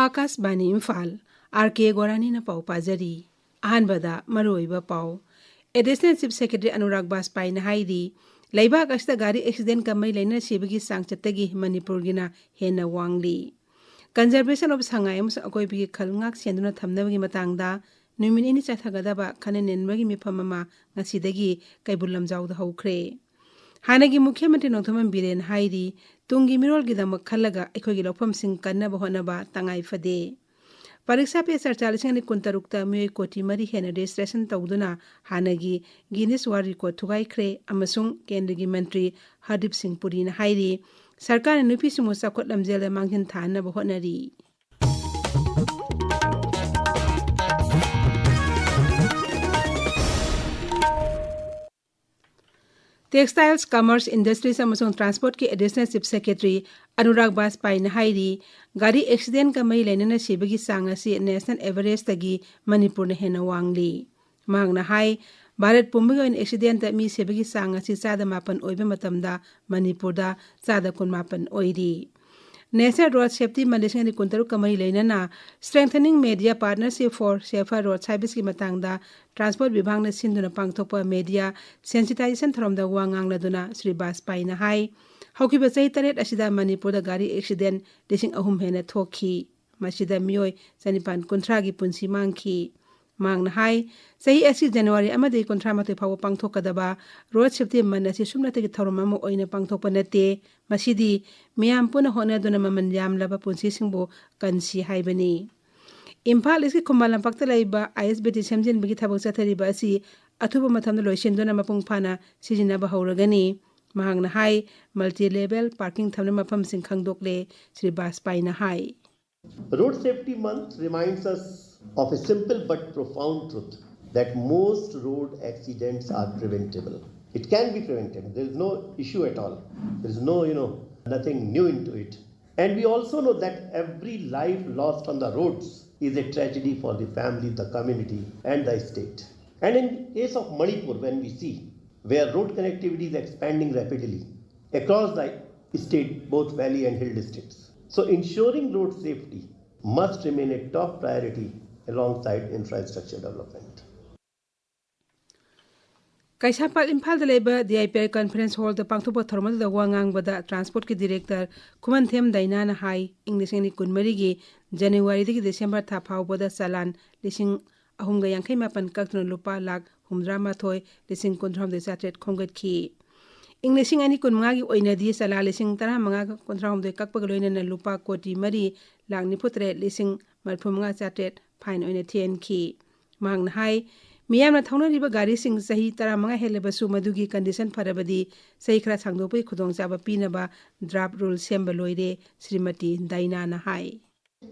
Akashvani Imphal R.K. Gorani na pau pajari ahanbada maroiba pau Additional Chief Secretary Anurag Baspai na haidi laibak asida gari accident kamai laina sibagi sangchatagi Manipur gina hena wangli Conservation of sangai mus akoi bigi khalngak senduna thamnabagi matangda numin ini chathagadaba khanen bagi mifamama ngasidagi kaibulam jawda hawkhre Hanagi Mukhyamantri Nongthaman Biren haidi tungi mirol gidamak khalaga aikhogi lofam sing kannaba honaba tangai fade Pariksa pe sarcha 2016 me koti mari hena registration tawduna hanagi Guinness World Record thugai khre amasung kendrigi mantri Hardip Singh Puri na hairi sarkar nupi simu sakhot lamjel manghin thana ba honari Textiles, Commerce, Industries amasung Transport ki Additional Chief Secretary Anurag Baspai na hairi gari accident kamai lainana sibagi sangasi national average tagi Manipur na hena wangli magna hai Bharat pumbiga in accident mi sibagi sangasi sada mapan oibe matamda Manipur da sada kun mapan oiri National Road Safety Malaysia ni kuntaru kamai lainana strengthening media partnership for safer road service ki matangda transport vibhag na sinduna pangthokpa media sensitization thromda wangang laduna Sri Baspai na hai haukiba chai taret asida Manipur da gari accident desing ahum hena thokhi masida mioi sanipan kunthra gi punsi mangki mangna hai sahi asi January amade kunthra mate phaw pangthokadaba road safety manasi sumnatagi thoromama oina pangthokpa nate masidi miyam puna hona duna maman yamlaba punsi singbo kansi haibani Imphal iski Kumalam Pakta Laiba ISBT Samjin Bigi Thabak Chathariba asi athuba mathamda loisenduna mapung phana sijinaba hauragani mahangna hai multi level parking thamna mafam sing khangdokle Sri Baspai na hai Road Safety Month reminds us of a simple but profound truth that most road accidents are preventable. It can be prevented. There is no issue at all. There is no, nothing new into it. And we also know that every life lost on the roads is a tragedy for the family, the community, and the state. And in case of Manipur, when we see where road connectivity is expanding rapidly across the state, both valley and hill districts. So ensuring road safety must remain a top priority alongside infrastructure development. Kaisapal Imphal da leba DIPR Conference Hall da pangthopa thormal da wangang bada Transport ki Director Kumanthem Daina na hai English ni kunmari gi January dagi December tha phau boda salan lising ahumga yangkai mapan kaktuna lupa lak humdra mathoi lising kunthram de chatret khongat ki English ani kunmanga gi oina di sala lising tara manga kunthram de kakpa loina na lupa koti mari lak ni putre lising marphumanga chatret fine oina thien ki mang na hai Miyam na thawna riba gari sing sahi tara manga helebasu madugi condition farabadi sahi khara sangdopai khudong chaba pinaba draft rule semba loire Srimati Daina na hai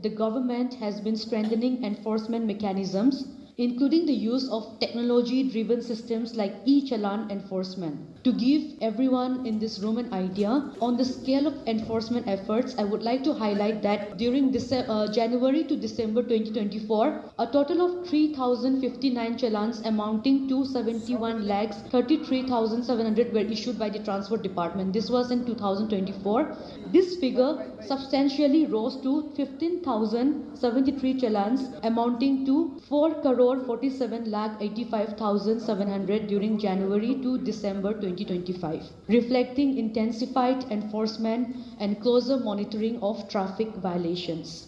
The government has been strengthening enforcement mechanisms including the use of technology-driven systems like e-challan enforcement. To give everyone in this room an idea on the scale of enforcement efforts, I would like to highlight that during January to December 2024, a total of 3,059 challans amounting to 71,33,700 were issued by the Transport Department. This was in 2024. This figure substantially rose to 15,073 challans amounting to 4,47,85,700 during January to December 2025, reflecting intensified enforcement and closer monitoring of traffic violations.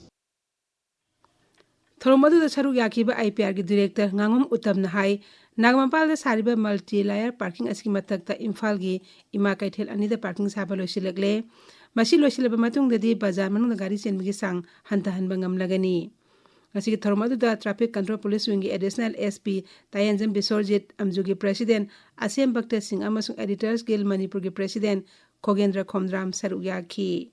Thoromadu da saru yakiba IPR ki Director Ngangum Uttam na hai Nagmampal da sariba multi-layer parking aski mathakta Imphal gi ima kaithel ani da parking saba loisilagle masi loisilaba matung dadi bazar manung da gari chenbigi sang hantahanba ngamlagani Asiki Thoromadu da Traffic Control Police Wing Additional SP Tayanjam Bisorjit Amjugi President Asem Bhakta Singh amasung Editors Guild Manipur gi President Khogendra Khomdram Saruyaki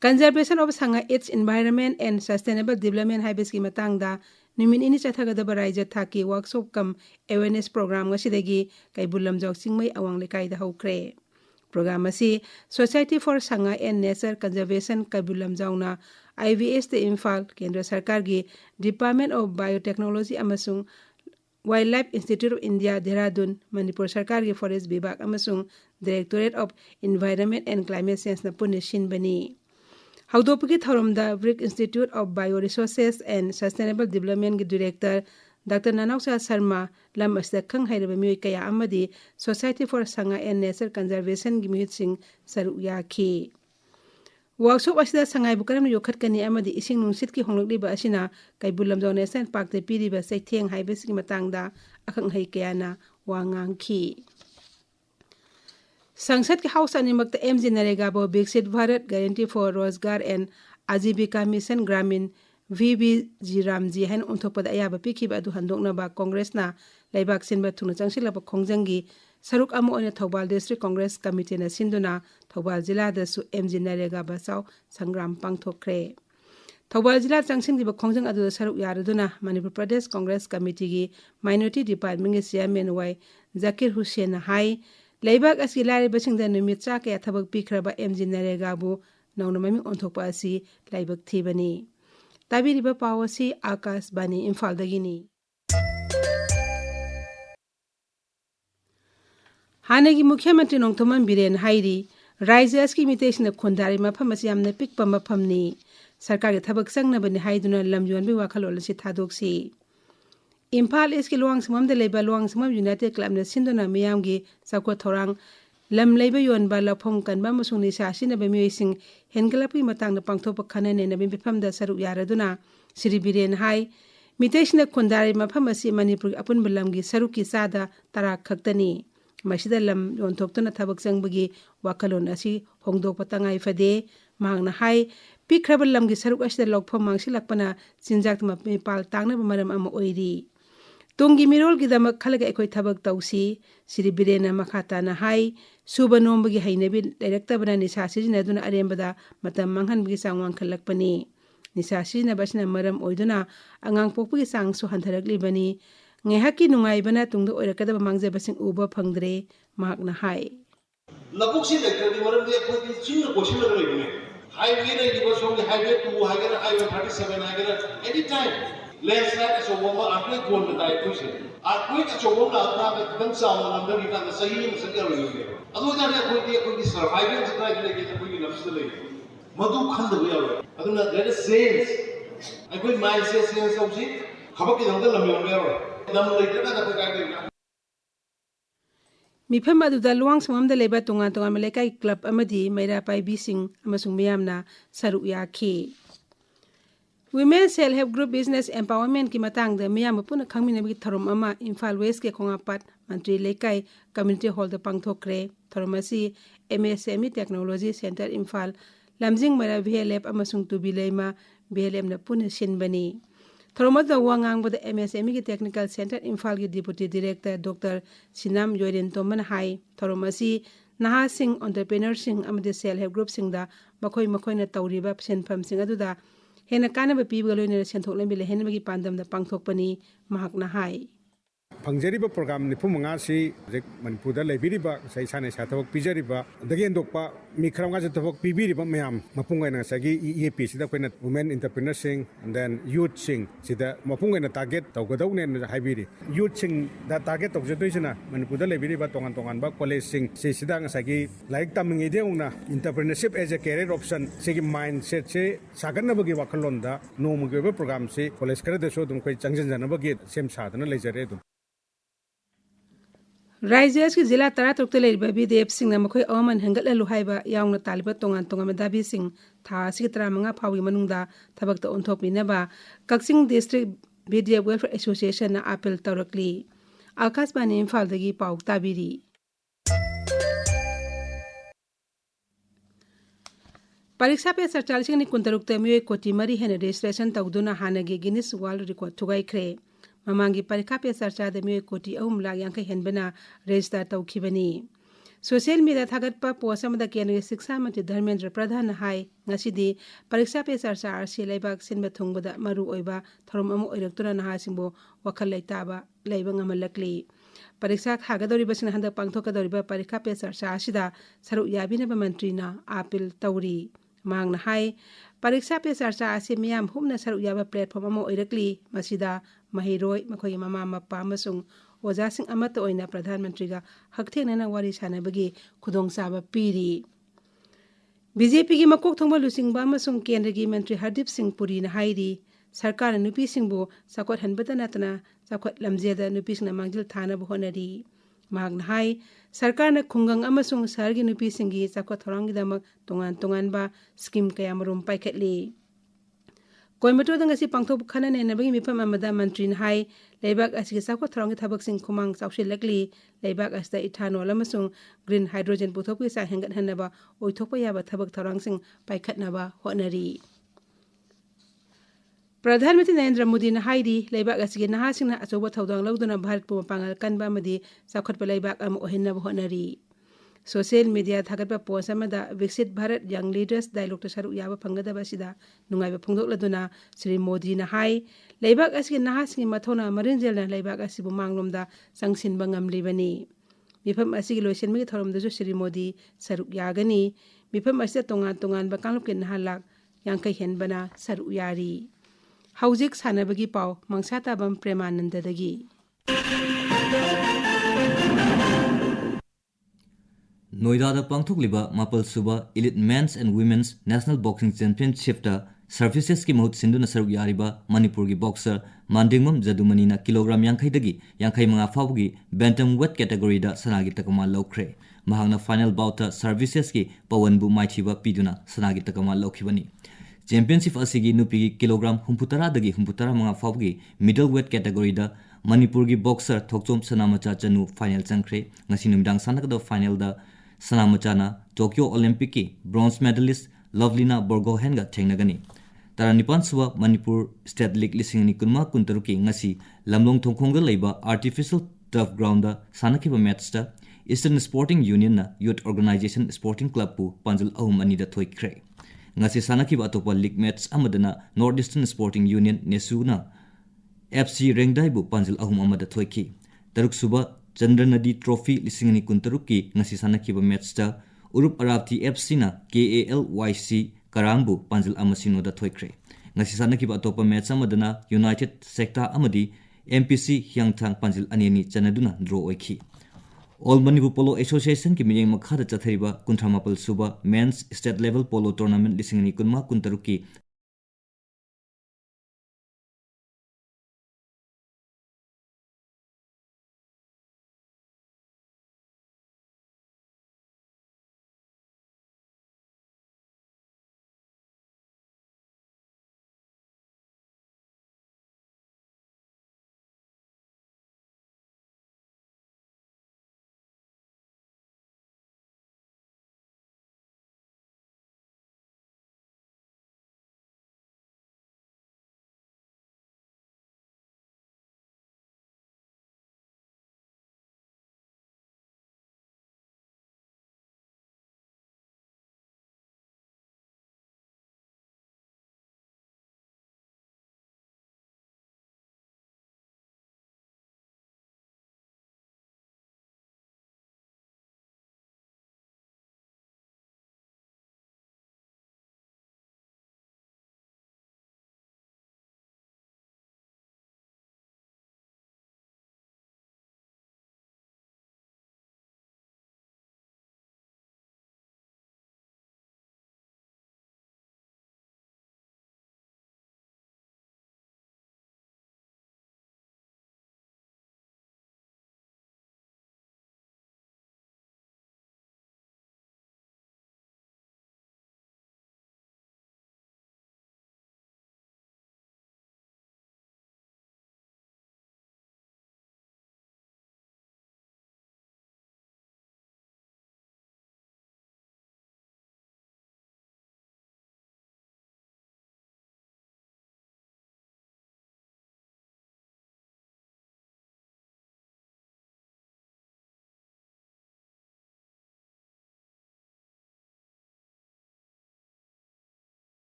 Conservation of Sanga its Environment and Sustainable Development Haibes ki matangda numin ini chathagadaba raija thaki workshop kam awareness program ngasidagi kaibulam jok singmai awang lekai da hokre program asi Society for Sanga and Nature Conservation kaibulam jauna IVS the Imphal Kendra Sarkar gi Department of Biotechnology amasung Wildlife Institute of India Dehradun Manipur Sarkar gi Forest Vibhag amasung Directorate of Environment and Climate Science na punne shinbani ꯍꯧꯗꯣꯛꯄꯒꯤ ꯊꯧꯔꯝꯗ BRIC institute of bioresources and sustainable ꯗꯤꯕꯦꯂꯞꯃꯦꯟꯠꯒꯤ director doctor Nanaocha Sharma, ꯂꯝ ꯑꯁꯤꯗ ꯈꯪ ꯍꯩꯔꯕ ꯃꯤꯑꯣꯏ ꯀꯌꯥ ꯑꯃꯗꯤ society for Sangai and nature ꯀꯟꯖꯔꯚꯦꯁꯟꯒꯤ ꯃꯤꯍꯨꯠꯁꯤꯡ ꯁꯔꯨꯛ ꯌꯥꯈꯤ꯫ ꯋꯥꯔꯛꯁꯣꯞ ꯑꯁꯤꯗ ꯁꯉꯥꯏꯕꯨ ꯀꯔꯝꯅ ꯌꯣꯛꯈꯠꯀꯅꯤ ꯑꯃꯗꯤ ꯏꯁꯤꯡ ꯅꯨꯡꯁꯤꯠꯀꯤ ꯍꯣꯡꯂꯛꯂꯤꯕ ꯑꯁꯤꯅ ꯀꯩꯕꯨꯜ ꯂꯝꯖꯥꯎ ꯅꯦꯁꯅꯦꯜ ꯄꯥꯔꯛꯇ ꯄꯤꯔꯤꯕ ꯆꯩꯊꯦꯡ ꯍꯥꯏꯕꯁꯤꯒꯤ ꯃꯇꯥꯡꯗ ꯑꯈꯪ ꯑꯍꯩ ꯀꯌꯥꯅ ꯋꯥ ꯉꯥꯡꯈꯤ꯫ संसद के हाउस अनिमक्त एमजी नरेगा बो विकसित भारत गारंटी फॉर रोजगार एंड आजीविका मिशन ग्रामीण VBG रामजी है ओंथोपद अयाब पीखिब अदु हंदोकनबा कांग्रेसना लेबाक सिनबा थुना चंगसिलब खोंजंगी सरुक अमो ओइना थौबाल डिस्ट्रिक्ट कांग्रेस कमिटीना सिंदुना थौबाल जिलादसु एमजी नरेगा बसाव संग्राम पांगथोखरे। थौबाल जिला चंगसिनगिबा खोंजंग अदु सरुक यारदुना मणिपुर प्रदेश कांग्रेस कमिटी की माइनॉरिटी डिपार्टमेंट के चेयरमैन वाई जाकिर हुसैन हाई लेबाक असि लाइरबसिंगदा नुमित चा कया थबक पीखरबा एमजी नरेगाबु नौना ममिंग ओंथोकपा असि लाइबक थीबनी। ताबिरिबा पाव असि आकाशवाणी इम्फालदगिनी। हानगी मुख्यमंत्री नोंथोमन बिरेन हाइरी राज्य असकी मितेसिना खोंदारी मफम असि यामना पिकपा मफमनी सरकार के थबक संगनबनी हाइदुना लमयोनबी वाखलोल असि थादोक्सी। इम्फाल ईस्ट लोवांग सममदा लेबा लोवांग समम यूनाइटेड क्लब सिंदुना मियामगी चाको थौरांग लम लेबा योनबा लफोंग कनबा मसुंग निसा सिनबा मियोइसिंग हेनगलपी मतंगना पांगथोपा खननेनबी मिफमदा सरुक यारदुना श्री बिरेन हाई मितेसिना खोंदारी मफम असि मणिपुर अपुनबा लमगी सरुकी चादा 10 खक्तनी मसिदा लम योनथोक्तुना थबक चंगबगी वाखलोन असि होंगदोकपा तंगाई फदे मांगना हाई पिखरबा लमगी सरुक असिदा लौफम मांगसिलकपना चिंजाकतमा मिपाल तांगनबा मरम अमा ओइरी। तुंगी मिरोलगिदमक खलगा एखोय थबक तौसी श्री बिरेना मखाताना हाई सुबा नोंबगी हैनबी लेरक्तबना निसा सिजिनदुना अरेंबदा मतम मांगहनबगी चांग वांखलकपनी निसा सिजिनबसिना मरम ओइदुना अंगांग पोकपगी चांगसु हंथरकलिबनी ngehaki nungaibana tungda oirakadaba mangjabasing uba phangdre mahakna hai labuksi lektradi maram de khoi chingna koshila leibune highway re liba song highway 2 highway highway 37 highway any time landslide so wama akwe kon da dai kuise akwe ka chobom la na be kan sa ma namda ni kan sahi ni sakya le le adu ja ne khoi de khoi survival jitra le ke khoi ni nafs le madu khand bu yawe aduna that is sense akwe mindset sense of ji khabak ki dangda lam yong le मिफम अदुदा Luwang सममदा लेबा तोंगा तोंगा मलेकाई club अमदी मैरा पाइबिसिंग अमसुंग मियामना सरुक याखी। Women self help group business empowerment की मतंगदा मियाम पुना खंगमिनबगी थरम अमा Imphal waste के खोंगापाट मंत्री लेकाई कम्युनिटी हॉल द पांगथोखरे। थरम असि MSME टेक्नोलॉजी सेंटर इम्फाल लमजिंग मैरा VLF अमसुंग तुबिलेमा VLF ना पुना सिनबनी। थरोमदा वांगांगबदा MSME की टेक्निकल सेंटर इम्फाल की deputy director doctor Sinam Yoren तोमन हाई थरोमसी नहासिंग एंटरप्रेन्योरसिंग अमदे सेल्फ हेल्प ग्रुप सिंगदा मखोय मखोयना तौरिबा सेनफम सिंग अदुदा हेना कानबा पीबगा लोइना सेंथोक लंबि लेहेनबगी पांदमदा पांगथोकपनी महाकना हाई फंगजरिबा प्रोग्राम निफुमंगा सी मनपुरदा लेबिरिबा सैसाने साथबक पिजरिबा दगेंदोकपा मिखरंगा जथबक पिबिरिबा मयाम मपुंगैना सगी EAP सिदा कोइना वुमेन एंटरप्रेन्योर सिंग एंड देन यूथ सिंग सिदा मपुंगैना टारगेट तौगदौने हाइबिरि यूथ सिंग दा टारगेट तौजदोइसना मनपुरदा लेबिरिबा तोंगान तोंगानबा कॉलेज सिंग सिदा सगी लाइक तमिंगेदेउना entrepreneurship as a career option सिगी माइंडसेट से सागनबगी वाखलोंदा नोमुगेबा प्रोग्राम से कॉलेज करदसो दुम कोइ चंगजनबगी सेम सादना लेजरे दुम राज्य की जिला 13 लेरिबा BDF सिंगना मखोय अमन हेंगतललु हाइबा यावना तालिबा तोंगान तोंगान दाबी सिंग था असि 35 फावगी मनुंगदा थबकता ओंथोकपिनबा कक्सिंग डिस्ट्रिक्ट BDF वेलफेयर एसोसिएशन ना अपील तौरकली। आकाशवाणी इम्फालदगी पाउ ताबिरी। परीक्षा पे 47 मियोय कोटी मरी हेन रजिस्ट्रेशन तौदुना हानगी गिनीज वर्ल्ड रिकॉर्ड थुगाइख्रे। ममांगी परीक्षा पे चर्चा मियोय कोटी 3 लाख यांखै हेनबना रजिस्टर तौखिबनी। सोशल मीडिया थागतपा पोस्ट अमदा केंद्रीय शिक्षा मंत्री धर्मेंद्र प्रधान हाई ngасidi परीक्षा पे चर्चा आरसी लेबाक सिनबा थुंगबदा मरु ओइबा थरम अमु ओइरक्तुना नहासिंबो वखल लैताबा लैबा ngमलकली। परीक्षा थागदौरिबसिन हंदक पांगथोकदौरिबा परीक्षा पे चर्चा आसिदा सरुक याबिनबा मंत्रीना अपील तौरी। मांगना हाई परीक्षा पे चर्चा आसि मियाम हुमना सरुक याबा प्लेटफॉर्म अमु ओइरकली मसिदा महिरोय मखोय ममा मप्पा अमसुंग ओजासिंग अमत ओइना प्रधानमंत्री का हकथेंगना वारी सानबगी खुदोंचाबा पीरी। बीजेपी की मकोक थोंबा लुसिंगबा अमसुंग केंद्र की मंत्री हरदीप सिंह पुरी ने हाईरी सरकार नुपी सिंहबो चाखोट हनबता नतना चाखोट लमजेदा नुपी सिंह मांगजिल थाना होनरी मागना हाई सरकार ने खुंगंग अमसुंग शहर की नुपी सिंह चाखोट थौरांगीदमक तोंगान तोंगानबा स्कीम कयामरुम पाइखटली Coimbatore ngasi pangthok khana nenabagi mifam amada mantri hai leibak asigi sakwa throng thabak sing khumang chawsilakli leibak asta ethanol amasung green hydrogen puthokpi sa hengat hanaba oithokpa yaba thabak throng sing paikhatnaba honari प्रधानमंत्री नरेंद्र मोदी ने हाईदी लेबाक असगी नहासिंगना अचौबा थौदांग लौदुना भारत पु मपांगल कनबा मदी चाखटपा लेबाक अम ओहिन्नब honorary social media थागतपा post अमदा विकसित Bharat young leaders dialogue सरुक याबा फंगदबा सिदा नुंगाइबा फोंदोकलदुना श्री मोदी ने हाई लेबाक असगी नहासिंगी मथौना मरिंजेलना लेबाक असिबु मांगलोमदा संगसिनबा ngamlibani मिफम असगी लोइसेनमगी थौरमदजु श्री मोदी सरुक यागनी मिफम असिदा तोंगान तोंगानबा कांगलोके नहालाक यांकै हेनबना सरुक यारी हौजिक सानबगी पाव मंगसाताबम प्रेमानंददगी नोएडादा पांथोकलिबा मापल सुबा elite men's and women's national boxing championship ता सर्विसेस की महुत सिंधुना सरुक यारिबा मणिपुर की बॉक्सर मांडिंगमम जदुमनीना किलोग्राम 50 दगी 55 फावगी बैंटम वेट कैटेगरी दा सनागी तकमा लौख्रे महांगना फाइनल बाउट सर्विसेस की पवनबु माइथिबा पिदुना सनागी तकमा लौखिबनी चैंपियनशिप असिगी नुपी किलोग्राम humputtara दगी 65 फावगी मिडल वेट कैटेगरी दा मणिपुर की बॉक्सर थोकचोम सनामचा चनु फाइनल चंख्रे ngasi numdang sanakda फाइनल दा सनामचाना टोक्यो ओलंपिक की ब्रोंज मेडलिस्ट लवलीना बोर्गोहेन गा थेंगनगनी तारा निपान सुवा मणिपुर स्टेट लीग लिसिंगनी कुनमा कुंतरुकी ngasi लमलोंग थोंखोंग लेबा आर्टिफिशियल टर्फ ग्राउंड दा सानकिबा मैच दा ईस्टर्न स्पोर्टिंग यूनियन ना यूथ ऑर्गेनाइजेशन स्पोर्टिंग क्लब पु पंजल अहुम अनि दा थोइख्रे ngasi sanakhiba atopa league match amadana north eastern sporting union nesuna fc rengdai bu panjil ahum amada thoiki taruk suba chandra nadi trophy lisingani kuntaruk ki ngasi sanakhiba match ta urup arabthi fc na kalYC karangbu panjil amasino da thoikre ngasi sanakhiba atopa match amadana united sector amadi mpc hyangthang panjil aneni chanaduna draw oikhi All Manipur Polo Association की meeting मखादा चथरिबा 38 सुबा mains state level polo tournament लिसिंगनी कुनमा कुंतरुकी